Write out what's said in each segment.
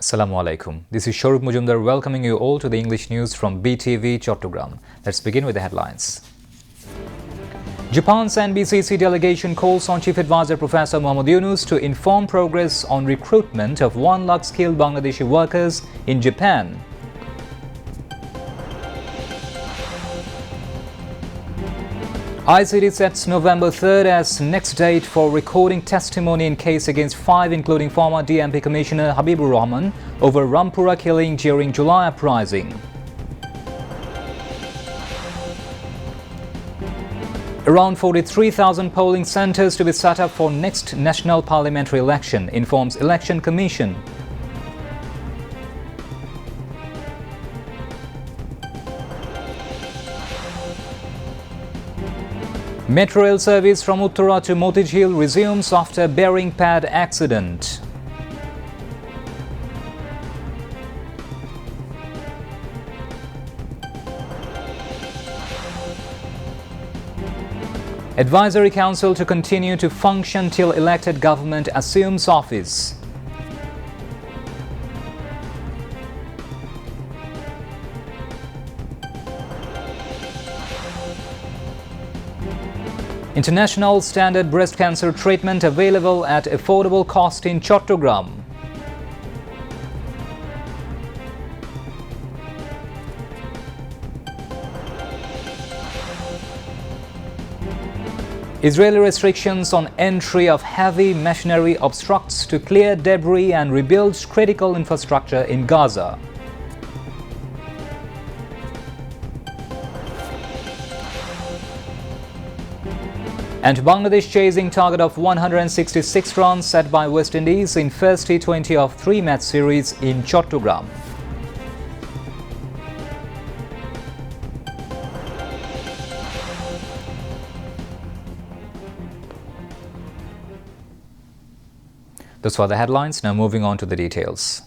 Assalamu alaikum. This is Shoruk Mujumdar welcoming you all to the English news from Btv-Chattogram. Let's begin with the headlines. Japan's NBCC delegation calls on Chief Advisor Professor Mohammad Yunus to inform progress on recruitment of 1 lakh skilled Bangladeshi workers in Japan. ICT sets November 3rd as next date for recording testimony in case against 5 including former DMP Commissioner Habibur Rahman over Rampura killing during July uprising. Around 43,000 polling centres to be set up for next national parliamentary election, informs Election Commission. Metro rail service from Uttara to Motijheel resumes after bearing pad accident. Advisory Council to continue to function till elected government assumes office. International standard breast cancer treatment available at affordable cost in Chattogram. Israeli restrictions on entry of heavy machinery obstructs to clear debris and rebuild critical infrastructure in Gaza. And Bangladesh chasing target of 166 runs set by West Indies in first T20 of 3-match series in Chattogram. Those were the headlines. Now moving on to the details.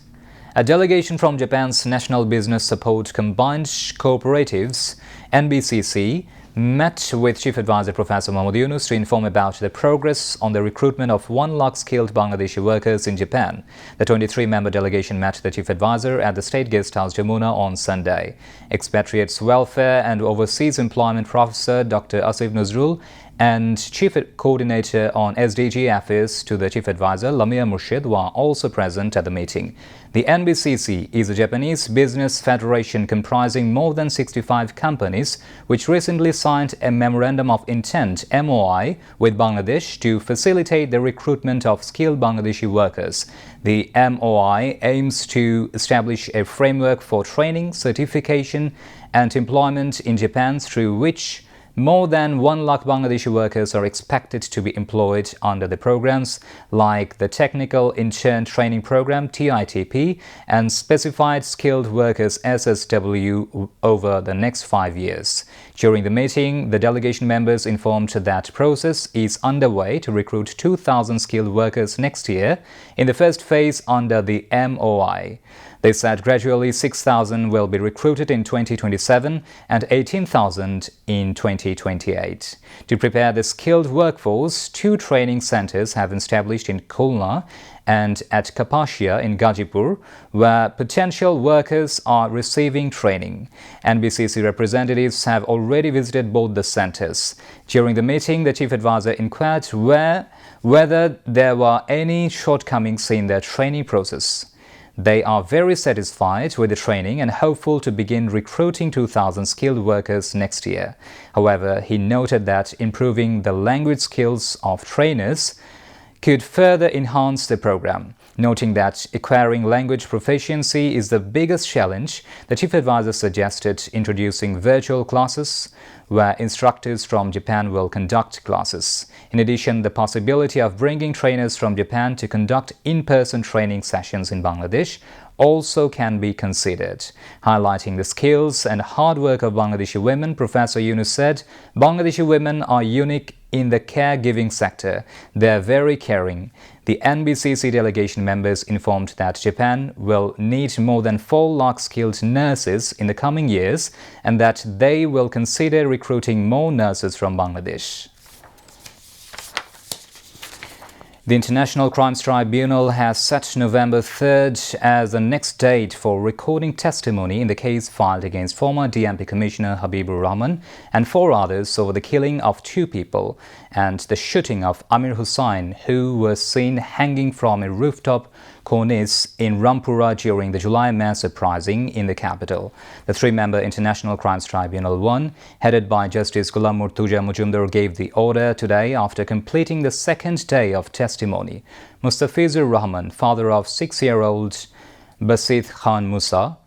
A delegation from Japan's National Business Support Combined Cooperatives, NBCC, met with Chief Advisor Professor Mohammad Yunus to inform about the progress on the recruitment of 1 lakh skilled Bangladeshi workers in Japan. The 23-member delegation met the Chief Advisor at the State Guest House Jamuna on Sunday. Expatriates Welfare and Overseas Employment Professor Dr. Asif Nazrul and Chief Coordinator on SDG Affairs to the Chief Advisor Lamia Murshid were also present at the meeting. The NBCC is a Japanese business federation comprising more than 65 companies which recently signed a Memorandum of Intent (MOI) with Bangladesh to facilitate the recruitment of skilled Bangladeshi workers. The MOI aims to establish a framework for training, certification and employment in Japan through which more than 1 lakh Bangladeshi workers are expected to be employed under the programs like the Technical Intern Training Program (TITP) and Specified Skilled Workers (SSW) over the next 5 years. During the meeting, the delegation members informed that process is underway to recruit 2,000 skilled workers next year in the first phase under the MOI. They said gradually 6,000 will be recruited in 2027 and 18,000 in 2028. To prepare the skilled workforce, 2 training centers have been established in Khulna and at Kapasia in Gazipur, where potential workers are receiving training. NBCC representatives have already visited both the centers. During the meeting, the Chief Advisor inquired whether there were any shortcomings in their training process. They are very satisfied with the training and hopeful to begin recruiting 2,000 skilled workers next year. However, he noted that improving the language skills of trainers could further enhance the program. Noting that acquiring language proficiency is the biggest challenge, the Chief Advisor suggested introducing virtual classes where instructors from Japan will conduct classes. In addition, the possibility of bringing trainers from Japan to conduct in-person training sessions in Bangladesh also can be considered. Highlighting the skills and hard work of Bangladeshi women, Professor Yunus said, Bangladeshi women are unique in the caregiving sector. They are very caring. The NBCC delegation members informed that Japan will need more than 4 lakh skilled nurses in the coming years and that they will consider recruiting more nurses from Bangladesh. The International Crimes Tribunal has set November 3rd as the next date for recording testimony in the case filed against former DMP Commissioner Habibur Rahman and 4 others over the killing of 2 people and the shooting of Amir Hussain, who was seen hanging from a rooftop cornice in Rampura during the July mass uprising in the capital. The 3-member International Crimes Tribunal 1, headed by Justice Ghulam Murtuza Majumdar, gave the order today after completing the second day of testimony. Mustafizur Rahman, father of 6-year-old Basit Khan Musa,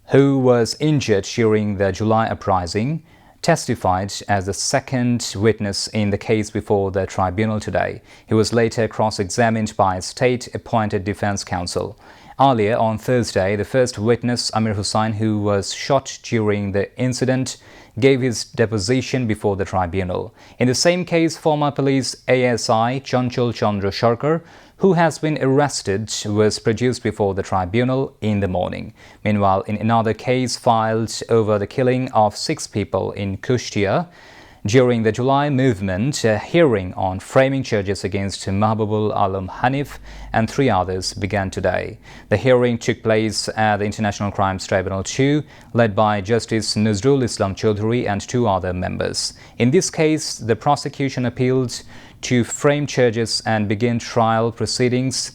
who was injured during the July uprising, testified as the second witness in the case before the tribunal today. He was later cross-examined by a state-appointed defense counsel. Earlier on Thursday, the first witness, Amir Hussain, who was shot during the incident, gave his deposition before the tribunal. In the same case, former police ASI Chanchal Chandra Sharkar, who has been arrested, was produced before the tribunal in the morning. Meanwhile, in another case filed over the killing of 6 people in Kushtia during the July movement, a hearing on framing charges against Mahbubul Alam Hanif and 3 others began today. The hearing took place at the International Crimes Tribunal 2, led by Justice Nazrul Islam Chaudhry and 2 other members. In this case, the prosecution appealed to frame charges and begin trial proceedings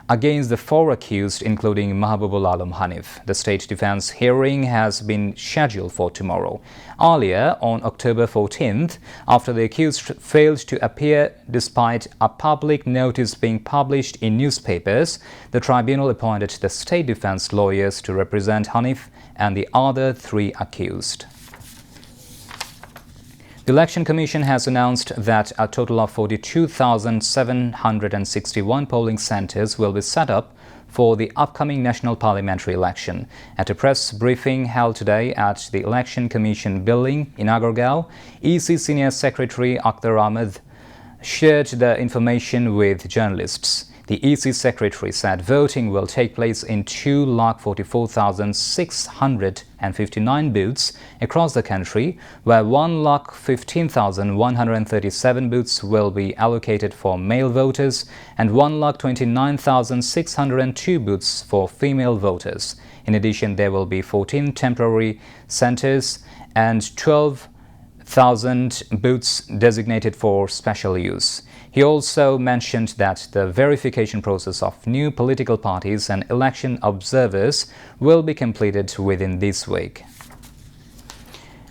against the 4 accused, including Mahbubul Alam Hanif. The state defense hearing has been scheduled for tomorrow. Earlier, on October 14th, after the accused failed to appear despite a public notice being published in newspapers, the tribunal appointed the state defense lawyers to represent Hanif and the other 3 accused. The Election Commission has announced that a total of 42,761 polling centres will be set up for the upcoming national parliamentary election. At a press briefing held today at the Election Commission building in Agargaon, EC Senior Secretary Akhtar Ahmed shared the information with journalists. The EC Secretary said voting will take place in 2,44,659 booths across the country, where 1,15,137 booths will be allocated for male voters and 1,29,602 booths for female voters. In addition, there will be 14 temporary centres and 12,000 booths designated for special use. He also mentioned that the verification process of new political parties and election observers will be completed within this week.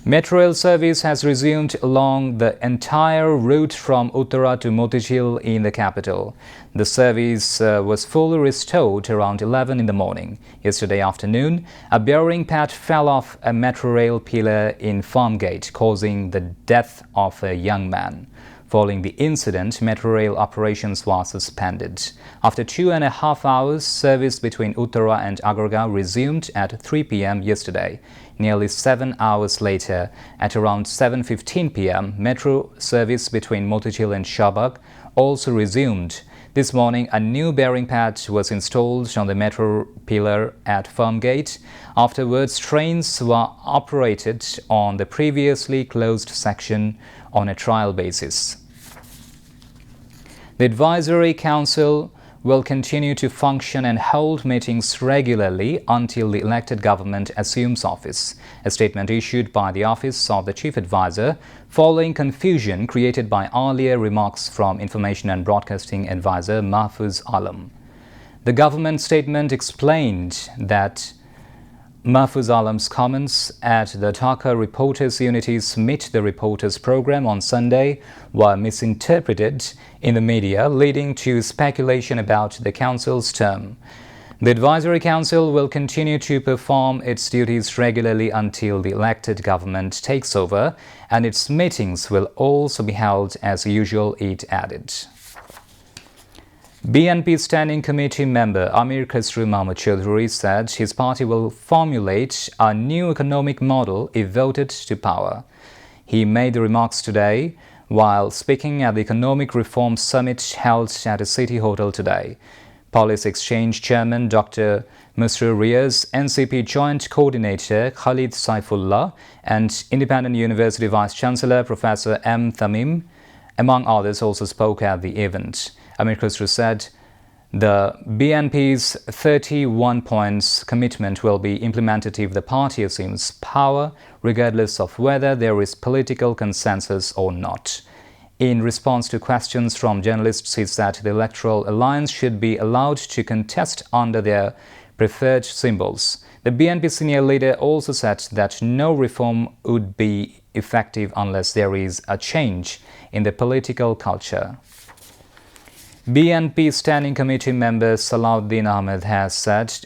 Metro rail service has resumed along the entire route from Uttara to Motijil in the capital. The service was fully restored around 11 in the morning. Yesterday afternoon, a bearing pad fell off a metro rail pillar in Farmgate, causing the death of a young man. Following the incident, metro rail operations were suspended. After 2.5 hours, service between Uttara and Agargaon resumed at 3 p.m. yesterday. Nearly 7 hours later, at around 7:15 p.m., metro service between Motijil and Shahbag also resumed. This morning, a new bearing pad was installed on the metro pillar at Farmgate. Afterwards, trains were operated on the previously closed section on a trial basis. The Advisory Council will continue to function and hold meetings regularly until the elected government assumes office. A statement issued by the Office of the Chief Advisor following confusion created by earlier remarks from Information and Broadcasting Advisor Mahfuz Alam. The government statement explained that Mahfuz Alam's comments at the Dhaka Reporters Unity's Meet the Reporters program on Sunday were misinterpreted in the media, leading to speculation about the Council's term. The Advisory Council will continue to perform its duties regularly until the elected government takes over, and its meetings will also be held as usual, it added. BNP Standing Committee member Amir Khusru Mahmood Chaudhry said his party will formulate a new economic model if voted to power. He made the remarks today while speaking at the Economic Reform Summit held at a city hotel today. Policy Exchange Chairman Dr. Masroor Riaz, NCP Joint Coordinator Khalid Saifullah and Independent University Vice Chancellor Professor M. Tamim, among others, also spoke at the event. Amir Khusru said the BNP's 31 points commitment will be implemented if the party assumes power, regardless of whether there is political consensus or not. In response to questions from journalists, he said the Electoral Alliance should be allowed to contest under their preferred symbols. The BNP senior leader also said that no reform would be effective unless there is a change in the political culture. BNP Standing Committee member Salahuddin Ahmed has said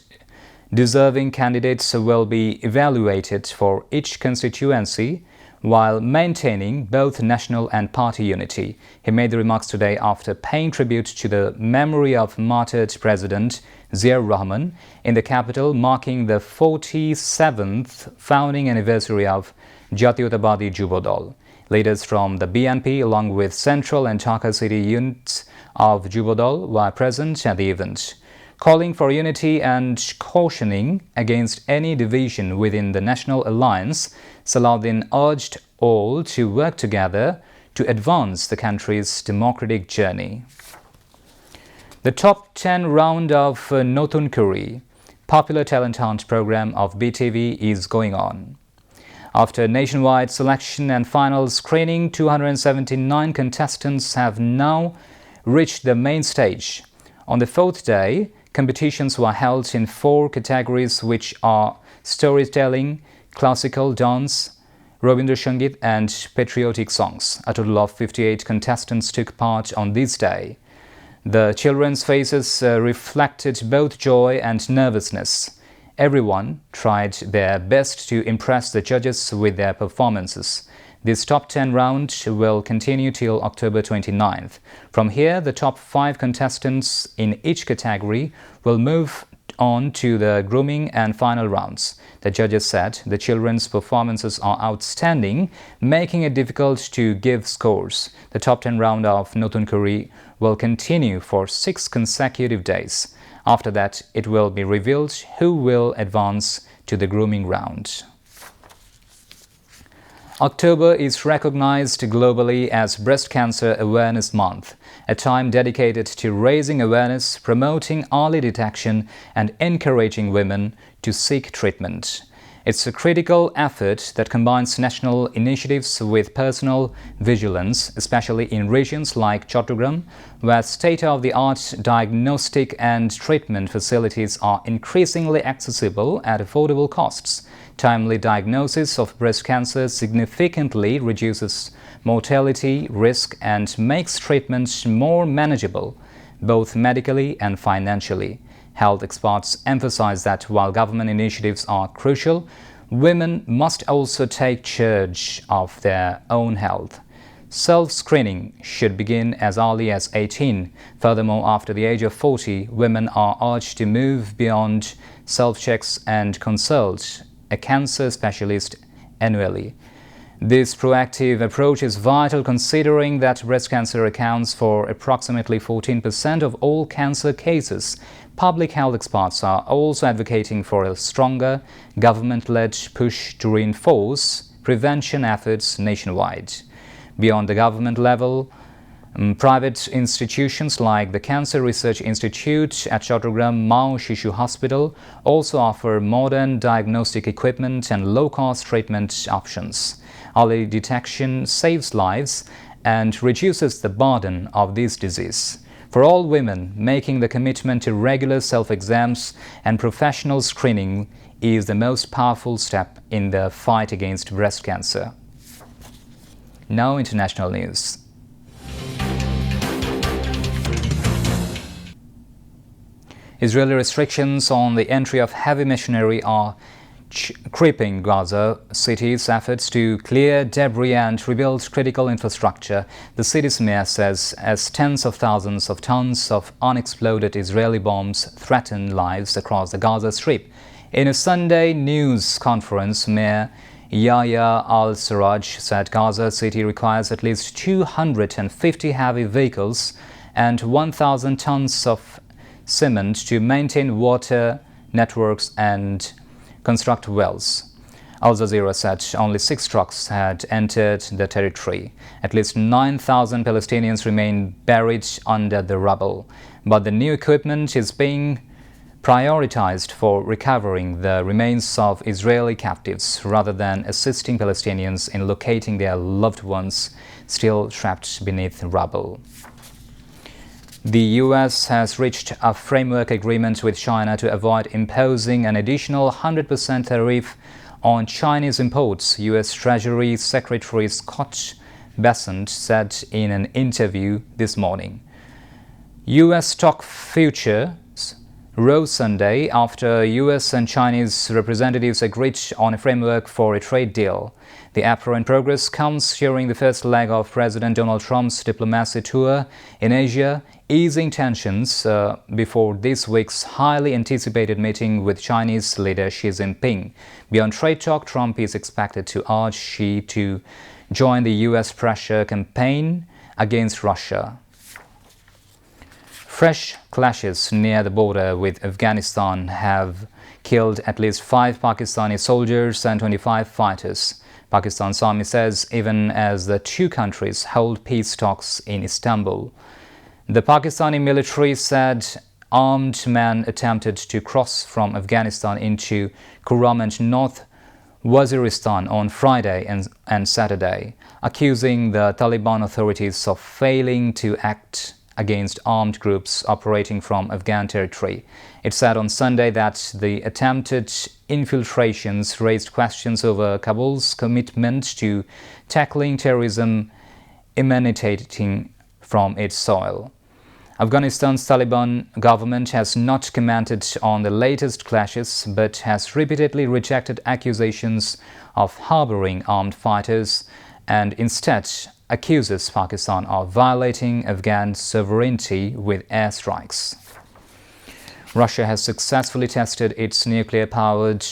deserving candidates will be evaluated for each constituency while maintaining both national and party unity. He made the remarks today after paying tribute to the memory of martyred President Ziaur Rahman in the capital, marking the 47th founding anniversary of Jatiyottabadi Jubodol. Leaders from the BNP, along with central and Dhaka city units of Jubodol, were present at the event. Calling for unity and cautioning against any division within the National Alliance, Salahuddin urged all to work together to advance the country's democratic journey. The top 10 round of Notun Kuri, popular talent hunt program of BTV, is going on. After nationwide selection and final screening, 279 contestants have now reached the main stage. On the fourth day, competitions were held in 4 categories, which are storytelling, classical dance, Rabindra Sangeet and patriotic songs. A total of 58 contestants took part on this day. The children's faces reflected both joy and nervousness. Everyone tried their best to impress the judges with their performances. This top 10 round will continue till October 29th. From here, the top 5 contestants in each category will move on to the grooming and final rounds. The judges said the children's performances are outstanding, making it difficult to give scores. The top 10 round of Notun Kuri will continue for 6 consecutive days. After that, it will be revealed who will advance to the grooming round. October is recognized globally as Breast Cancer Awareness Month, a time dedicated to raising awareness, promoting early detection, and encouraging women to seek treatment. It's a critical effort that combines national initiatives with personal vigilance, especially in regions like Chattogram, where state-of-the-art diagnostic and treatment facilities are increasingly accessible at affordable costs. Timely diagnosis of breast cancer significantly reduces mortality risk and makes treatment more manageable, both medically and financially. Health experts emphasize that while government initiatives are crucial, women must also take charge of their own health. Self-screening should begin as early as 18. Furthermore, after the age of 40, women are urged to move beyond self-checks and consult a cancer specialist annually. This proactive approach is vital considering that breast cancer accounts for approximately 14% of all cancer cases. Public health experts are also advocating for a stronger government-led push to reinforce prevention efforts nationwide. Beyond the government level, private institutions like the Cancer Research Institute at Chattogram Mao Shishu Hospital also offer modern diagnostic equipment and low-cost treatment options. Early detection saves lives and reduces the burden of this disease. For all women, making the commitment to regular self-exams and professional screening is the most powerful step in the fight against breast cancer. Now, international news. Israeli restrictions on the entry of heavy machinery are crippling Gaza City's efforts to clear debris and rebuild critical infrastructure, the city's mayor says, as tens of thousands of tons of unexploded Israeli bombs threaten lives across the Gaza Strip. In a Sunday news conference, Mayor Yahya al-Sarraj said Gaza City requires at least 250 heavy vehicles and 1,000 tons of cement to maintain water networks and construct wells. Al Jazeera said only 6 trucks had entered the territory. At least 9,000 Palestinians remain buried under the rubble, but the new equipment is being prioritized for recovering the remains of Israeli captives rather than assisting Palestinians in locating their loved ones still trapped beneath rubble. The U.S. has reached a framework agreement with China to avoid imposing an additional 100% tariff on Chinese imports, U.S. Treasury Secretary Scott Bessent said in an interview this morning. U.S. stock futures rose Sunday after U.S. and Chinese representatives agreed on a framework for a trade deal. The apparent progress comes during the first leg of President Donald Trump's diplomacy tour in Asia, easing tensions before this week's highly anticipated meeting with Chinese leader Xi Jinping. Beyond trade talk, Trump is expected to urge Xi to join the U.S. pressure campaign against Russia. Fresh clashes near the border with Afghanistan have killed at least 5 Pakistani soldiers and 25 fighters. Pakistan's army says even as the two countries hold peace talks in Istanbul. The Pakistani military said armed men attempted to cross from Afghanistan into Kuram and North Waziristan on Friday and Saturday, accusing the Taliban authorities of failing to act against armed groups operating from Afghan territory. It said on Sunday that the attempted infiltrations raised questions over Kabul's commitment to tackling terrorism emanating from its soil. Afghanistan's Taliban government has not commented on the latest clashes but has repeatedly rejected accusations of harboring armed fighters and instead accuses Pakistan of violating Afghan sovereignty with airstrikes. Russia has successfully tested its nuclear-powered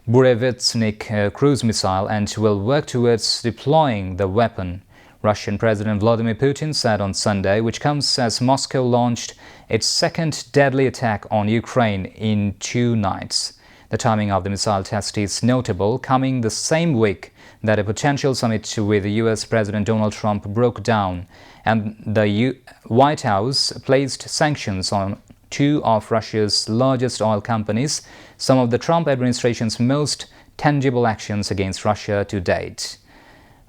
Burevestnik cruise missile and will work towards deploying the weapon, Russian President Vladimir Putin said on Sunday, which comes as Moscow launched its second deadly attack on Ukraine in 2 nights. The timing of the missile test is notable, coming the same week that a potential summit with U.S. President Donald Trump broke down and the White House placed sanctions on 2 of Russia's largest oil companies, some of the Trump administration's most tangible actions against Russia to date.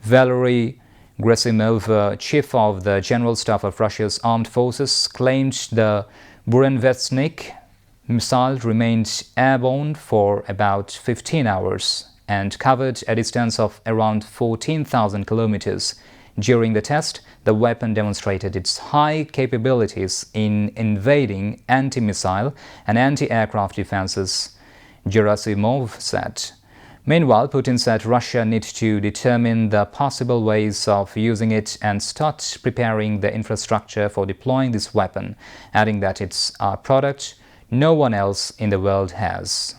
Valery Gerasimov, chief of the General Staff of Russia's armed forces, claimed the Burevestnik missile remained airborne for about 15 hours and covered a distance of around 14,000 kilometers. During the test, the weapon demonstrated its high capabilities in invading anti-missile and anti-aircraft defenses, Gerasimov said. Meanwhile, Putin said Russia needs to determine the possible ways of using it and start preparing the infrastructure for deploying this weapon, adding that it's a product no one else in the world has.